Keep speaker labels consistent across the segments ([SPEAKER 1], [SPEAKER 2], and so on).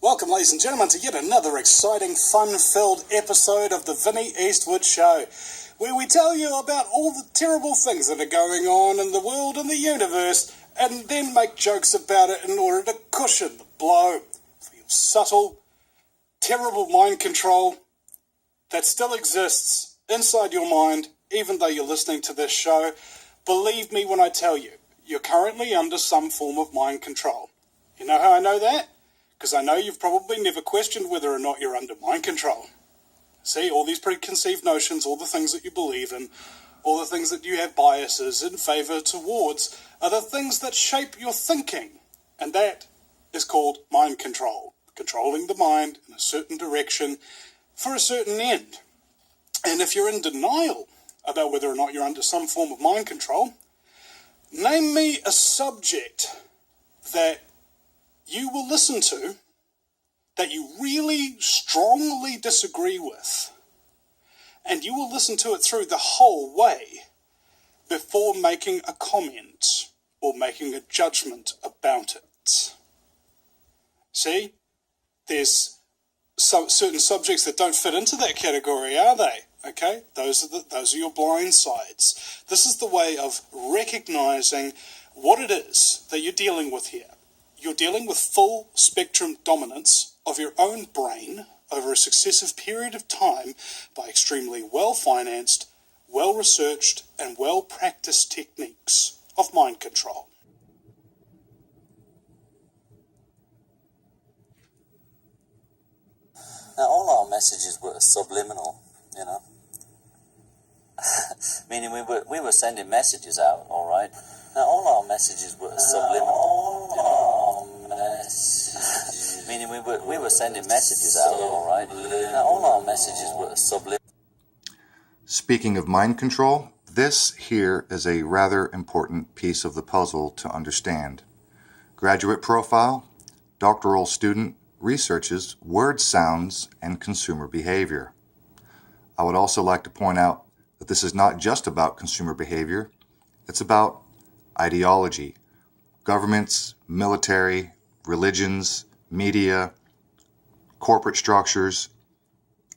[SPEAKER 1] Welcome, ladies and gentlemen, to yet another exciting, fun-filled episode of the Vinnie Eastwood Show, where we tell you about all the terrible things that are going on in the world and the universe, and then make jokes about it in order to cushion the blow for your subtle, terrible mind control that still exists inside your mind, even though you're listening to this show. Believe me when I tell you, you're currently under some form of mind control. You know how I know that? Because I know you've probably never questioned whether or not you're under mind control. See, all these preconceived notions, all the things that you believe in, all the things that you have biases in favour towards, are the things that shape your thinking. And that is called mind control. Controlling the mind in a certain direction for a certain end. And if you're in denial about whether or not you're under some form of mind control, name me a subject that you will listen to that you really strongly disagree with, and you will listen to it through the whole way before making a comment or making a judgment about it. See, there's some certain subjects that don't fit into that category, are they? Okay, those are your blind sides. This is the way of recognizing what it is that you're dealing with here. You're dealing with full spectrum dominance of your own brain over a successive period of time by extremely well-financed, well-researched, and well-practiced techniques of mind control.
[SPEAKER 2] Now, all our messages were subliminal, you know. Meaning we were sending messages out, all right? Now, all our messages were subliminal, you know. Meaning we were sending messages out, all right? Now, all our messages were subliminal.
[SPEAKER 3] Speaking of mind control, this here is a rather important piece of the puzzle to understand. Graduate profile, doctoral student researches word sounds and consumer behavior. I would also like to point out that this is not just about consumer behavior, it's about ideology. Governments, military, religions, media, corporate structures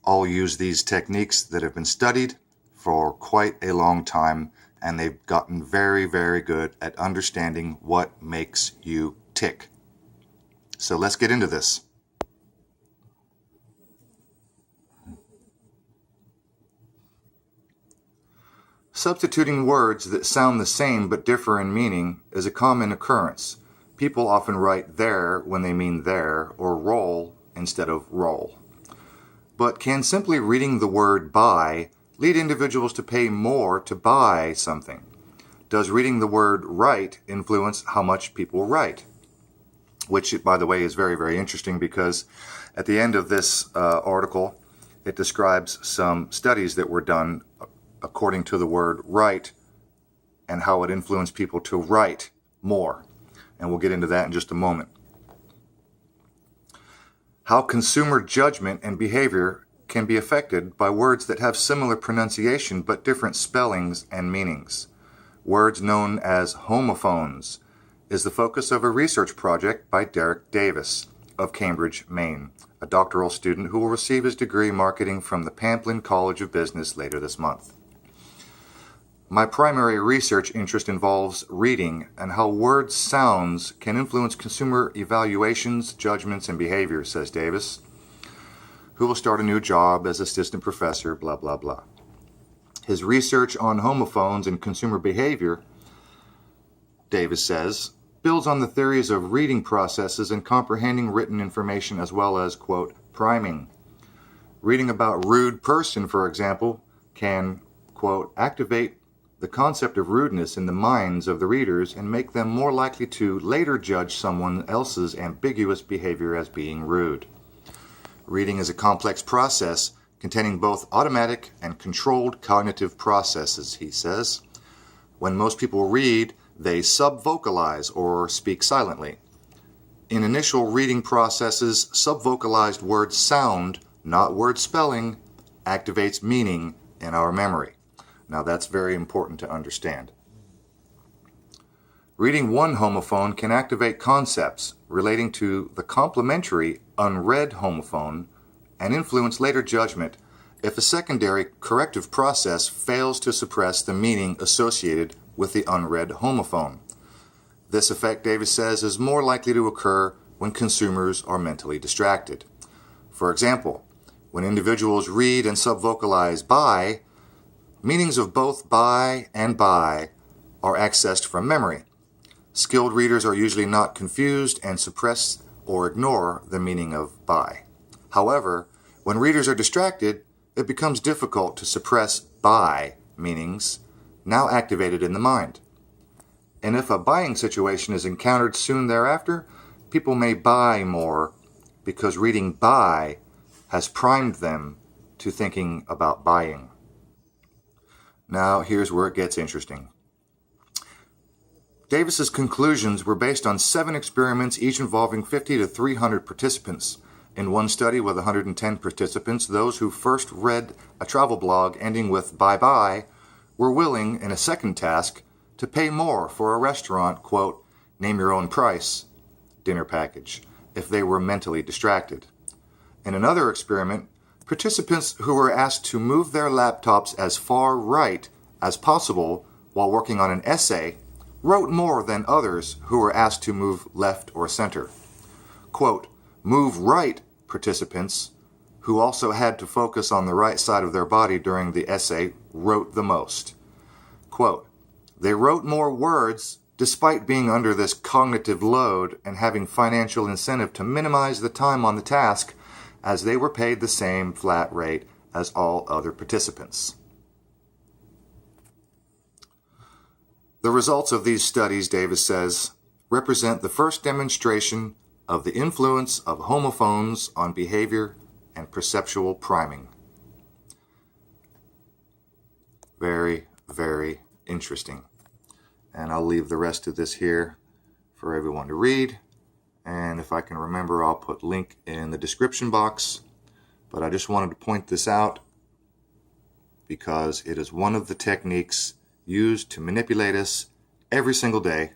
[SPEAKER 3] all use these techniques that have been studied for quite a long time, and they've gotten very, very good at understanding what makes you tick. So let's get into this. Substituting words that sound the same but differ in meaning is a common occurrence. People often write there when they mean there, or roll instead of roll. But can simply reading the word buy lead individuals to pay more to buy something? Does reading the word write influence how much people write? Which, by the way, is very, very interesting, because at the end of this article, it describes some studies that were done according to the word write and how it influenced people to write more. And we'll get into that in just a moment. How consumer judgment and behavior can be affected by words that have similar pronunciation but different spellings and meanings. Words known as homophones is the focus of a research project by Derek Davis of Cambridge, Maine, a doctoral student who will receive his degree in marketing from the Pamplin College of Business later this month. My primary research interest involves reading and how word sounds can influence consumer evaluations, judgments, and behaviors, says Davis, who will start a new job as assistant professor, blah, blah, blah. His research on homophones and consumer behavior, Davis says, builds on the theories of reading processes and comprehending written information, as well as, quote, priming. Reading about rude person, for example, can, quote, activate the concept of rudeness in the minds of the readers and make them more likely to later judge someone else's ambiguous behavior as being rude. Reading is a complex process containing both automatic and controlled cognitive processes, he says. When most people read, they subvocalize or speak silently. In initial reading processes, subvocalized word sound, not word spelling, activates meaning in our memory. Now that's very important to understand. Reading one homophone can activate concepts relating to the complementary unread homophone and influence later judgment if a secondary corrective process fails to suppress the meaning associated with the unread homophone. This effect, Davis says, is more likely to occur when consumers are mentally distracted. For example, when individuals read and subvocalize "by," meanings of both "by" and "by" are accessed from memory. Skilled readers are usually not confused and suppress or ignore the meaning of "by." However, when readers are distracted, it becomes difficult to suppress "by" meanings now activated in the mind. And if a buying situation is encountered soon thereafter, people may buy more because reading "by" has primed them to thinking about buying. Now, here's where it gets interesting. Davis's conclusions were based on 7 experiments, each involving 50 to 300 participants. In one study with 110 participants, those who first read a travel blog ending with "bye-bye" were willing, in a second task, to pay more for a restaurant, quote, "name your own price" dinner package, if they were mentally distracted. In another experiment, participants who were asked to move their laptops as far right as possible while working on an essay wrote more than others who were asked to move left or center. Quote, "move right" participants, who also had to focus on the right side of their body during the essay, wrote the most. Quote, "they wrote more words despite being under this cognitive load and having financial incentive to minimize the time on the task, as they were paid the same flat rate as all other participants." The results of these studies, Davis says, represent the first demonstration of the influence of homophones on behavior and perceptual priming. Very, very interesting. And I'll leave the rest of this here for everyone to read. And if I can remember, I'll put link in the description box. But I just wanted to point this out because it is one of the techniques used to manipulate us every single day